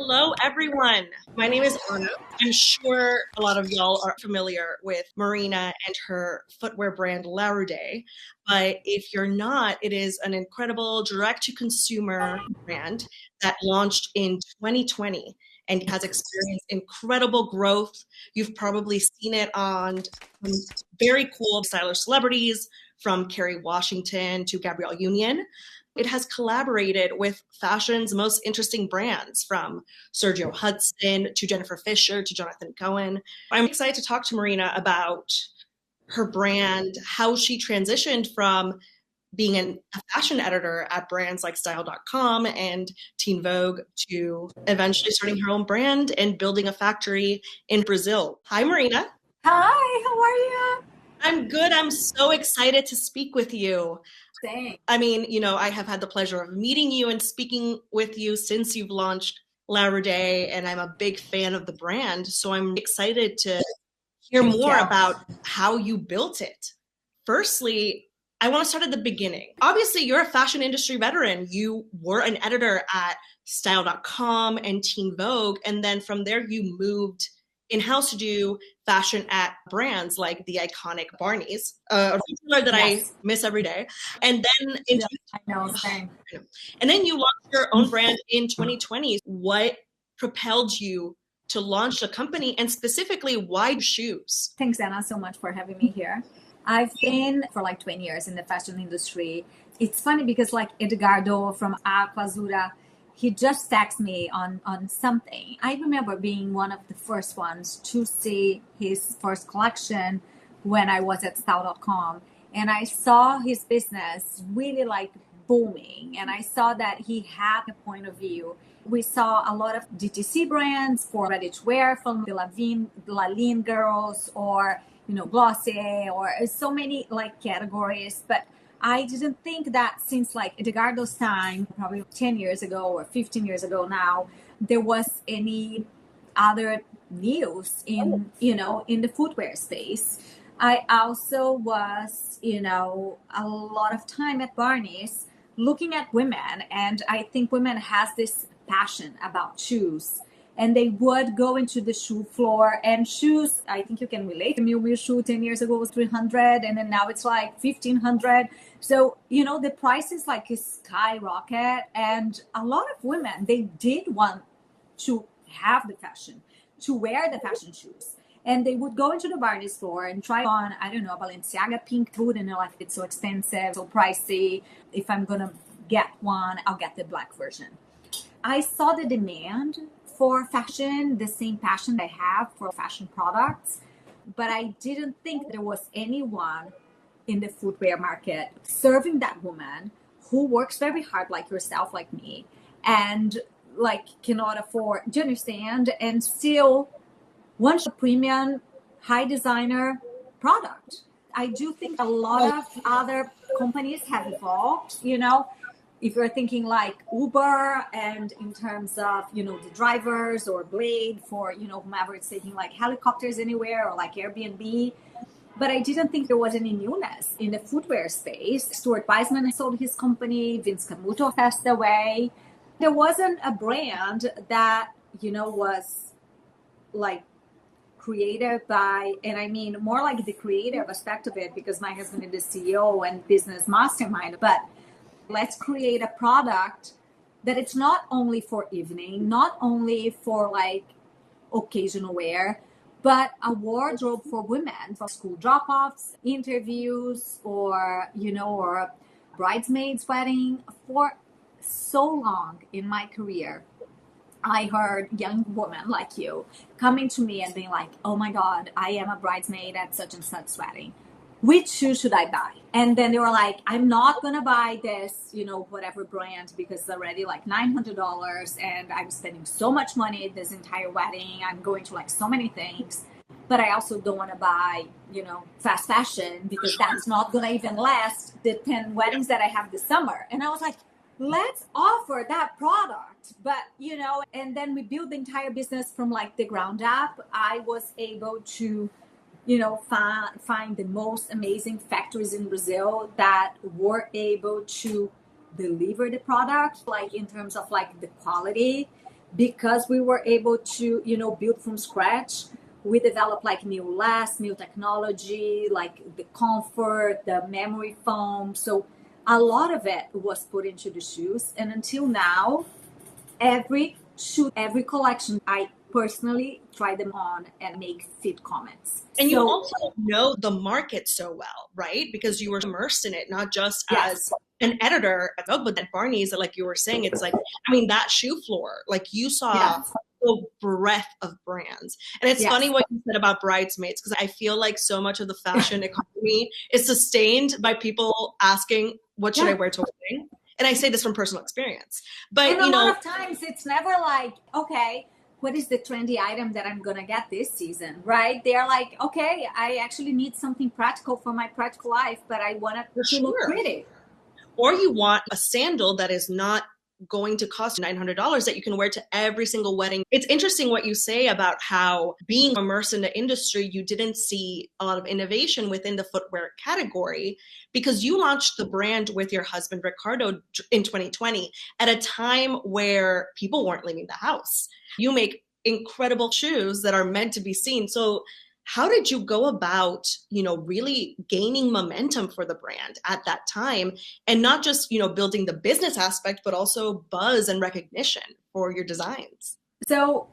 Hello, everyone. My name is Anna. I'm sure a lot of y'all are familiar with Marina and her footwear brand Larroudé. But if you're not, it is an incredible direct-to-consumer brand that launched in 2020 and has experienced incredible growth. You've probably seen it on some very cool stylish celebrities from Kerry Washington to Gabrielle Union. It has collaborated with fashion's most interesting brands, from Sergio Hudson to Jennifer Fisher to Jonathan Cohen. I'm excited to talk to Marina about her brand, how she transitioned from being a fashion editor at brands like style.com and Teen Vogue to eventually starting her own brand and building a factory in Brazil. Hi, Marina. Hi, how are you? I'm good. I'm so excited to speak with you. Thanks. I mean, I have had the pleasure of meeting you and speaking with you since you've launched Larroudé, and I'm a big fan of the brand. So I'm excited to hear more about how you built it. Firstly, I want to start at the beginning. Obviously, you're a fashion industry veteran. You were an editor at style.com and Teen Vogue, and then from there you moved in-house to do fashion at brands like the iconic Barneys, a retailer that I miss every day. And then I know, same. And then you launched your own brand in 2020. What propelled you to launch a company, and specifically why shoes? Thanks, Anna, so much for having me here. I've been for like 20 years in the fashion industry. It's funny because like Edgardo from Aquazura, he just texted me on something. I remember being one of the first ones to see his first collection when I was at style.com. And I saw his business really like booming. And I saw that he had a point of view. We saw a lot of DTC brands for ready to wear from the Laline girls or, Glossier or so many like categories. But I didn't think that since like Edgardo's time, probably 10 years ago or 15 years ago now, there was any other news in the footwear space. I also was, a lot of time at Barneys looking at women. And I think women has this passion about shoes. And they would go into the shoe floor, and shoes, I think you can relate. The Miu Miu shoe 10 years ago was 300, and then now it's like 1,500. So, the prices like skyrocket. And a lot of women, they did want to have the fashion, to wear the fashion shoes. And they would go into the Barneys store and try on, I don't know, Balenciaga pink boot, and they're like, it's so expensive, so pricey. If I'm going to get one, I'll get the black version. I saw the demand for fashion, the same passion I have for fashion products, but I didn't think there was anyone in the footwear market serving that woman who works very hard like yourself, like me, and like cannot afford, do you understand? And still wants a premium, high designer product. I do think a lot of other companies have evolved, if you're thinking like Uber, and in terms of, the drivers, or Blade for, whomever is taking like helicopters anywhere, or like Airbnb. But I didn't think there was any newness in the footwear space. Stuart Weissman sold his company. Vince Camuto passed away. There wasn't a brand that, was like created by, and I mean more like the creative aspect of it, because my husband is the CEO and business mastermind, but let's create a product that it's not only for evening, not only for like occasional wear, but a wardrobe for women, for school drop-offs, interviews, or, or a bridesmaid's wedding. For so long in my career, I heard young women like you coming to me and being like, oh my God, I am a bridesmaid at such and such wedding. Which shoe should I buy? And then they were like, I'm not going to buy this, whatever brand, because it's already like $900 and I'm spending so much money this entire wedding. I'm going to like so many things, but I also don't want to buy, fast fashion, because that's not going to even last the 10 weddings that I have this summer. And I was like, let's offer that product. But, and then we built the entire business from like the ground up. I was able to find the most amazing factories in Brazil that were able to deliver the product, like in terms of like the quality because we were able to, build from scratch. We developed like new lasts, new technology, like the comfort, the memory foam. So a lot of it was put into the shoes. And until now, every shoe, every collection, I personally try them on and make fit comments. And you also know the market so well, right? Because you were immersed in it, not just as an editor at Vogue, but at Barneys, like you were saying, it's like, that shoe floor, like you saw the breadth of brands. And it's funny what you said about bridesmaids, because I feel like so much of the fashion economy is sustained by people asking, what should I wear to a wedding? And I say this from personal experience. But, a lot of times it's never like, okay, what is the trendy item that I'm going to get this season, right? They're like, okay, I actually need something practical for my practical life, but I want it to look pretty. Or you want a sandal that is not going to cost $900 that you can wear to every single wedding. It's interesting what you say about how being immersed in the industry, you didn't see a lot of innovation within the footwear category because you launched the brand with your husband, Ricardo, in 2020 at a time where people weren't leaving the house. You make incredible shoes that are meant to be seen. So how did you go about, really gaining momentum for the brand at that time and not just, building the business aspect, but also buzz and recognition for your designs? So,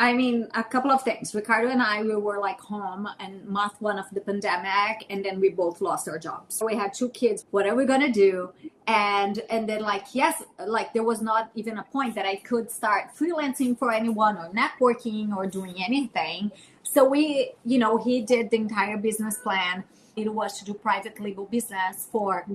a couple of things. Ricardo and I, we were like home in month one of the pandemic, and then we both lost our jobs. We had 2 kids. What are we going to do? And then there was not even a point that I could start freelancing for anyone or networking or doing anything. So he did the entire business plan. It was to do private label business for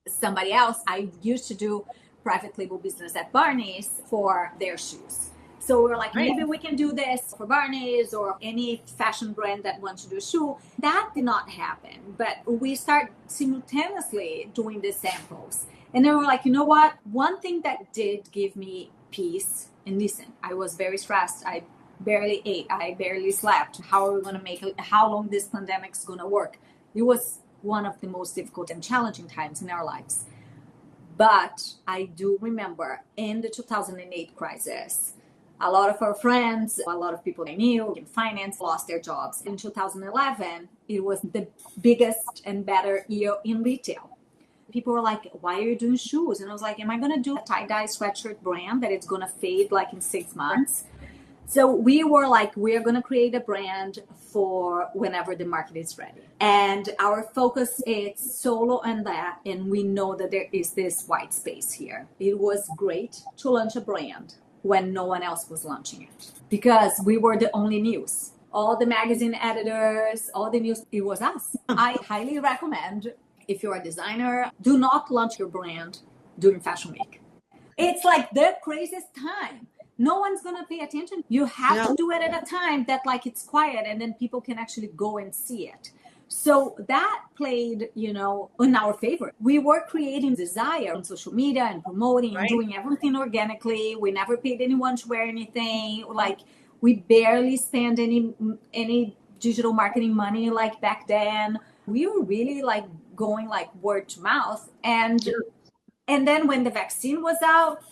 somebody else. I used to do private label business at Barneys for their shoes. So we were like, maybe we can do this for Barneys or any fashion brand that wants to do a shoe. That did not happen. But we start simultaneously doing the samples. And then we're like, you know what? One thing that did give me peace, and listen, I was very stressed. I barely ate. I barely slept. How are we going to make it? How long this pandemic is going to work? It was one of the most difficult and challenging times in our lives. But I do remember in the 2008 crisis, a lot of our friends, a lot of people I knew in finance lost their jobs. In 2011, it was the biggest and better year in retail. People were like, why are you doing shoes? And I was like, am I going to do a tie-dye sweatshirt brand that it's going to fade like in 6 months? So we were like, we are going to create a brand for whenever the market is ready. And our focus is solo and that. And we know that there is this white space here. It was great to launch a brand when no one else was launching it because we were the only news. All the magazine editors, all the news, it was us. I highly recommend, if you're a designer, do not launch your brand during Fashion Week. It's like the craziest time. No one's going to pay attention. You have to do it at a time that like it's quiet and then people can actually go and see it. So that played, in our favor. We were creating desire on social media and promoting and doing everything organically. We never paid anyone to wear anything. Like we barely spent any digital marketing money like back then. We were really like going like word to mouth. And then when the vaccine was out,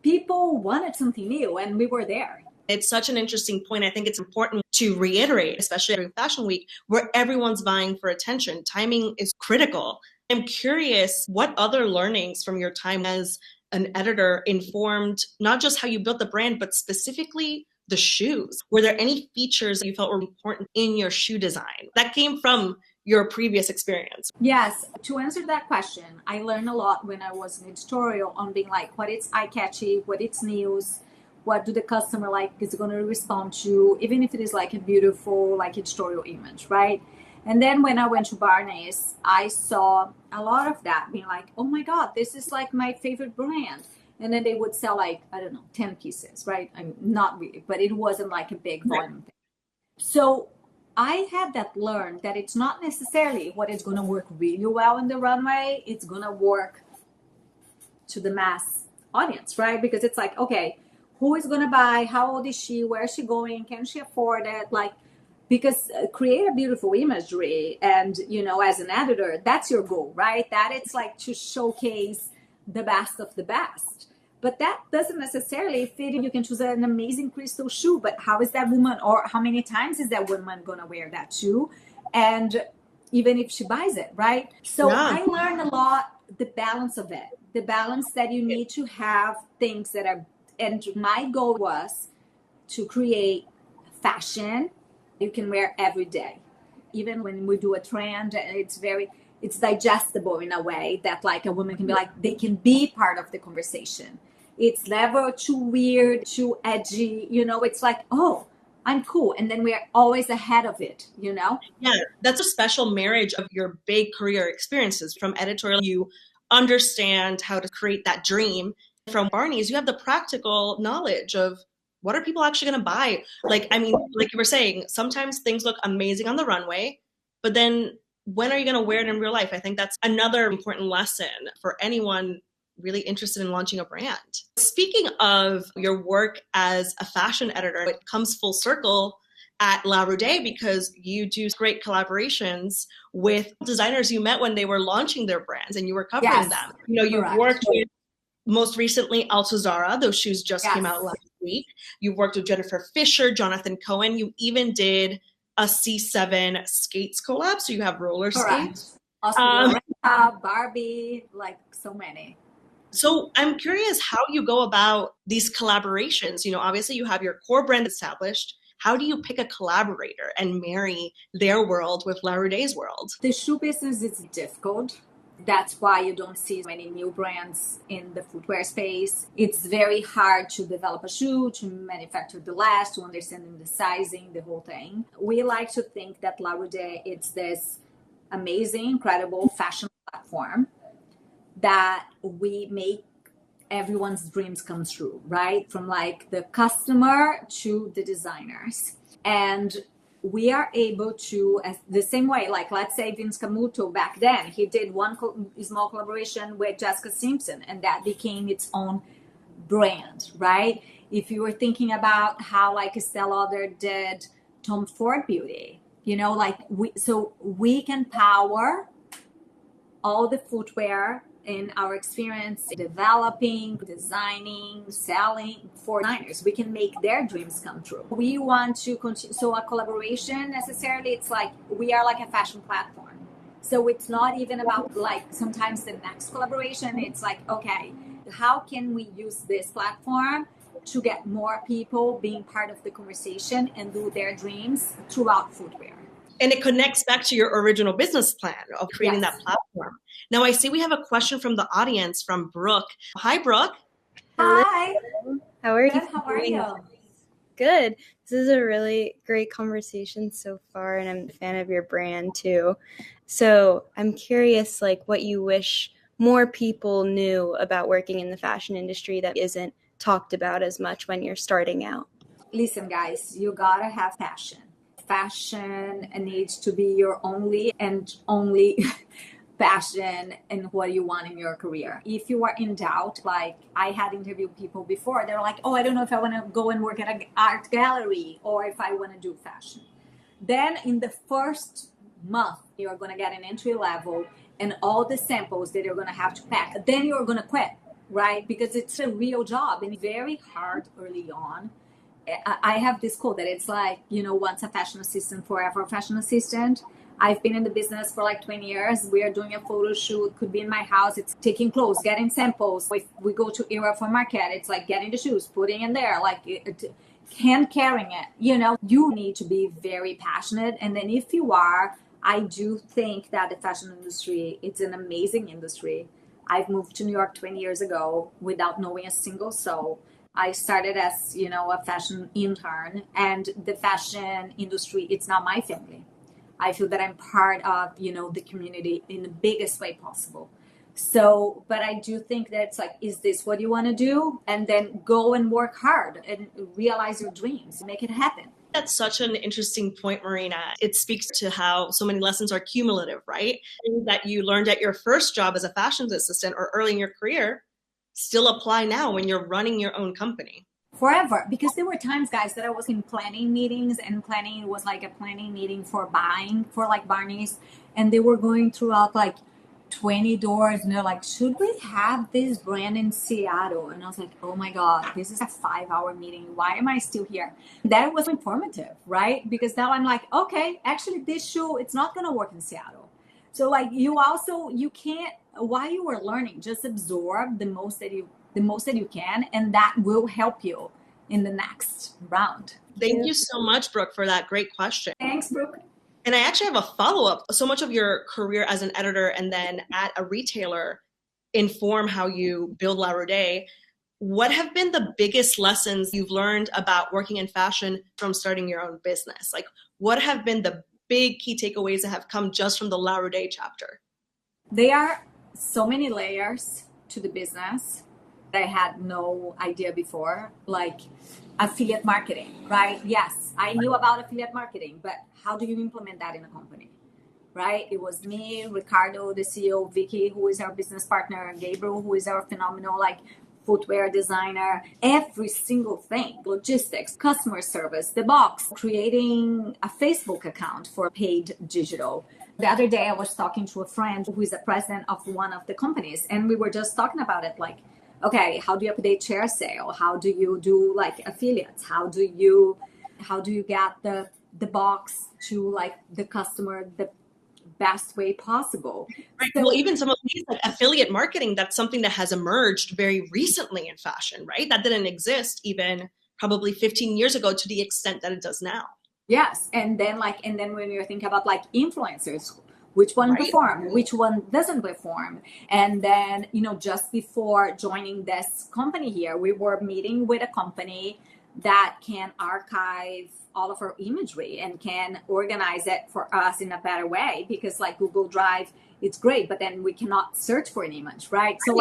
people wanted something new and we were there. It's such an interesting point. I think it's important to reiterate, especially during Fashion Week, where everyone's vying for attention. Timing is critical. I'm curious what other learnings from your time as an editor informed not just how you built the brand, but specifically the shoes. Were there any features that you felt were important in your shoe design that came from your previous experience? Yes. To answer that question, I learned a lot when I was in editorial on being like, what is eye-catchy, what is news, what do the customer like is going to respond to, even if it is like a beautiful like editorial image, right? And then when I went to Barneys, I saw a lot of that being like, oh my God, this is like my favorite brand. And then they would sell like, 10 pieces, right? Not really, but it wasn't like a big volume thing. So I had that learned that it's not necessarily what is going to work really well in the runway. It's going to work to the mass audience, right? Because it's like, okay, who is going to buy? How old is she? Where is she going? Can she afford it? Like, because create a beautiful imagery and, as an editor, that's your goal, right? That it's like to showcase the best of the best. But that doesn't necessarily fit. You can choose an amazing crystal shoe, but how is that woman, or how many times is that woman going to wear that shoe? And even if she buys it, right? So I learned a lot, the balance of it, the balance that you need to have things that are, and my goal was to create fashion you can wear every day. Even when we do a trend, it's digestible in a way that like a woman can be like, they can be part of the conversation. It's never too weird, too edgy, it's like, oh, I'm cool. And then we're always ahead of it, Yeah, that's a special marriage of your big career experiences. From editorial, you understand how to create that dream. From Barneys, you have the practical knowledge of what are people actually going to buy? Like you were saying, sometimes things look amazing on the runway, but then when are you going to wear it in real life? I think that's another important lesson for anyone really interested in launching a brand. Speaking of your work as a fashion editor, it comes full circle at Larroudé because you do great collaborations with designers you met when they were launching their brands and you were covering them. You've worked with, most recently, Altuzara. Those shoes just came out last week. You worked with Jennifer Fisher, Jonathan Cohen. You even did a C7 skates collab. So you have roller skates. Barbie, like so many. So I'm curious how you go about these collaborations. Obviously you have your core brand established. How do you pick a collaborator and marry their world with Larroudé's world? The shoe business is difficult. That's why you don't see many new brands in the footwear space. It's very hard to develop a shoe, to manufacture the last, to understand the sizing, the whole thing. We like to think that Larroudé, it's this amazing, incredible fashion platform that we make everyone's dreams come true, right? From like the customer to the designers. And we are able to, as the same way, like let's say Vince Camuto back then, he did one small collaboration with Jessica Simpson and that became its own brand, right? If you were thinking about how like Estee Lauder did Tom Ford Beauty, we can power all the footwear in our experience developing, designing, selling for designers. We can make their dreams come true. We want to continue. So a collaboration necessarily, it's like we are like a fashion platform. So it's not even about like sometimes the next collaboration. It's like, okay, how can we use this platform to get more people being part of the conversation and do their dreams throughout footwear? And it connects back to your original business plan of creating that platform. Now, I see we have a question from the audience from Brooke. Hi, Brooke. Hi. How are you? Good. How are you? Good. This is a really great conversation so far, and I'm a fan of your brand too. So I'm curious, like, what you wish more people knew about working in the fashion industry that isn't talked about as much when you're starting out. Listen, guys, you gotta have passion. Fashion needs to be your only passion and what you want in your career. If you are in doubt, like I had interviewed people before, they're like, oh, I don't know if I want to go and work at an art gallery or if I want to do fashion. Then in the first month, you're going to get an entry level and all the samples that you're going to have to pack. Then you're going to quit, right? Because it's a real job and very hard early on. I have this quote that it's like, once a fashion assistant, forever a fashion assistant. I've been in the business for like 20 years. We are doing a photo shoot, could be in my house. It's taking clothes, getting samples. If we go to Europe for market, it's like getting the shoes, putting in there, like hand carrying it. You need to be very passionate. And then if you are, I do think that the fashion industry, it's an amazing industry. I've moved to New York 20 years ago without knowing a single soul. I started as, a fashion intern, and the fashion industry, it's not my family. I feel that I'm part of, the community in the biggest way possible. So, but I do think that it's like, is this what you want to do? And then go and work hard and realize your dreams, make it happen. That's such an interesting point, Marina. It speaks to how so many lessons are cumulative, right? Things that you learned at your first job as a fashion assistant or early in your career still apply now when you're running your own company. Forever. Because there were times, guys, that I was in planning meetings, and planning was like a planning meeting for buying for like Barneys. And they were going throughout like 20 doors, and they're like, should we have this brand in Seattle? And I was like, oh my God, this is a 5-hour meeting. Why am I still here? That was informative, right? Because now I'm like, okay, actually this shoe, it's not going to work in Seattle. So like you can't, while you are learning, just absorb the most that you can, and that will help you in the next round. Thank you so much, Brooke, for that great question. Thanks, Brooke. And I actually have a follow-up. So much of your career as an editor and then at a retailer inform how you build Larroudé. What have been the biggest lessons you've learned about working in fashion from starting your own business? Like, what have been the big key takeaways that have come just from the Larroudé chapter? There are so many layers to the business that I had no idea before, like affiliate marketing, right? Yes, I knew about affiliate marketing, but how do you implement that in a company, right? It was me, Ricardo, the CEO, Vicky, who is our business partner, Gabriel, who is our phenomenal footwear designer, every single thing, logistics, customer service, the box, creating a Facebook account for paid digital. The other day I was talking to a friend who is the president of one of the companies, and we were just talking about it, like, okay, how do you update share sale? How do you do affiliates? How do you get the box to the customer the best way possible? Right. So, well, even some of these affiliate marketing, that's something that has emerged very recently in fashion, right? That didn't exist even probably 15 years ago to the extent that it does now. Yes. And then when you think about influencers, which one perform, which one doesn't perform. And then, just before joining this company here, we were meeting with a company that can archive all of our imagery and can organize it for us in a better way, because Google Drive, it's great, but then we cannot search for an image, right? So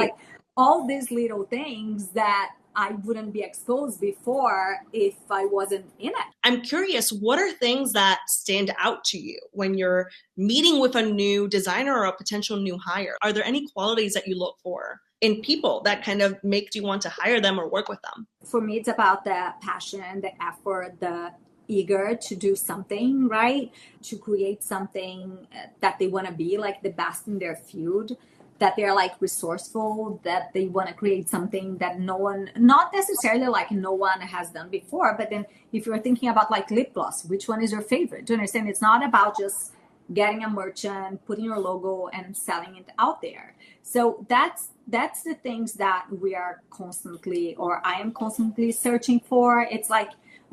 all these little things that I wouldn't be exposed before if I wasn't in it. I'm curious, what are things that stand out to you when you're meeting with a new designer or a potential new hire? Are there any qualities that you look for in people that kind of make you want to hire them or work with them? For me, it's about the passion, the effort, the eager to do something, right? To create something that they want to be the best in their field, that they're resourceful, that they want to create something that not necessarily no one has done before. But then if you're thinking about lip gloss, which one is your favorite? Do you understand? It's not about just getting a merchant, putting your logo and selling it out there. So that's the things that we are constantly, or I am constantly searching for. It's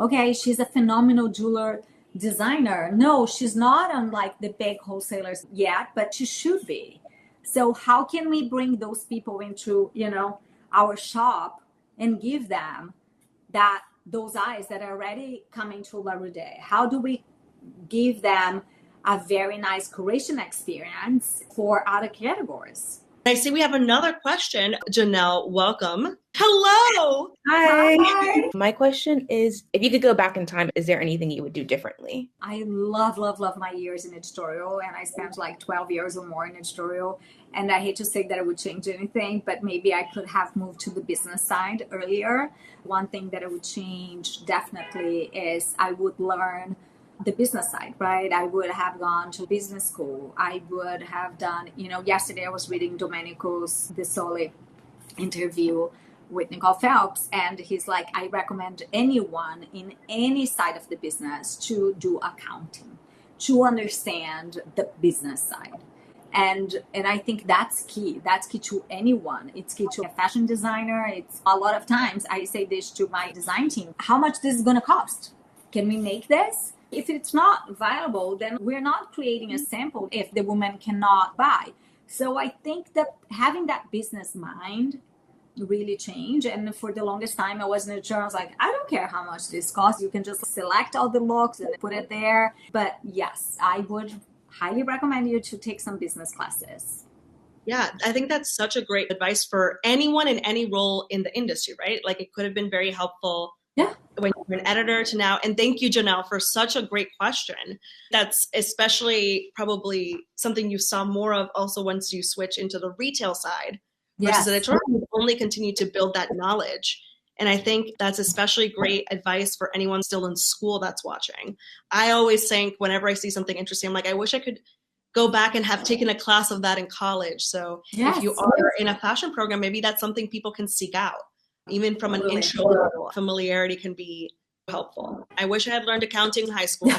okay, she's a phenomenal jeweler designer. No, she's not on the big wholesalers yet, but she should be. So how can we bring those people into, our shop and give them those eyes that are already coming to Larroudé? How do we give them a very nice curation experience for other categories? I see we have another question. Janelle, welcome. Hello. Hi. My question is, if you could go back in time, is there anything you would do differently? I love my years in editorial, and I spent 12 years or more in editorial. And I hate to say that I would change anything, but maybe I could have moved to the business side earlier. One thing that I would change definitely is I would learn the business side, right? I would have gone to business school. I would have done, yesterday I was reading Domenico's De Sole interview with Nicole Phelps, and he's like, I recommend anyone in any side of the business to do accounting, to understand the business side. And I think that's key. That's key to anyone. It's key to a fashion designer. It's a lot of times I say this to my design team. How much this is going to cost? Can we make this? If it's not viable, then we're not creating a sample if the woman cannot buy. So I think that having that business mind really changed. And for the longest time, I was in a journal. I was like, I don't care how much this costs. You can just select all the looks and put it there. But yes, I would highly recommend you to take some business classes. Yeah, I think that's such a great advice for anyone in any role in the industry, right? It could have been very helpful. Yeah. When you're an editor to now. And thank you, Janelle, for such a great question. That's especially probably something you saw more of also once you switch into the retail side versus editorial. You only continue to build that knowledge. And I think that's especially great advice for anyone still in school that's watching. I always think whenever I see something interesting, I'm like, I wish I could go back and have taken a class of that in college. So if you are in a fashion program, maybe that's something people can seek out. Even from an intro level, familiarity can be helpful. I wish I had learned accounting in high school.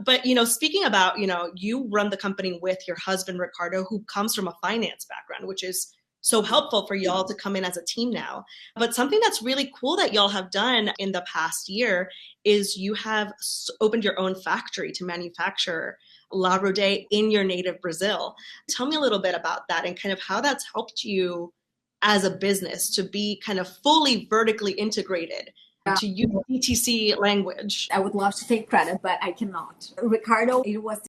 But, speaking about, you run the company with your husband, Ricardo, who comes from a finance background, which is so helpful for y'all to come in as a team now. But something that's really cool that y'all have done in the past year is you have opened your own factory to manufacture Larroudé in your native Brazil. Tell me a little bit about that and kind of how that's helped you as a business to be kind of fully vertically integrated, to use DTC language. I would love to take credit, but I cannot. Ricardo, it was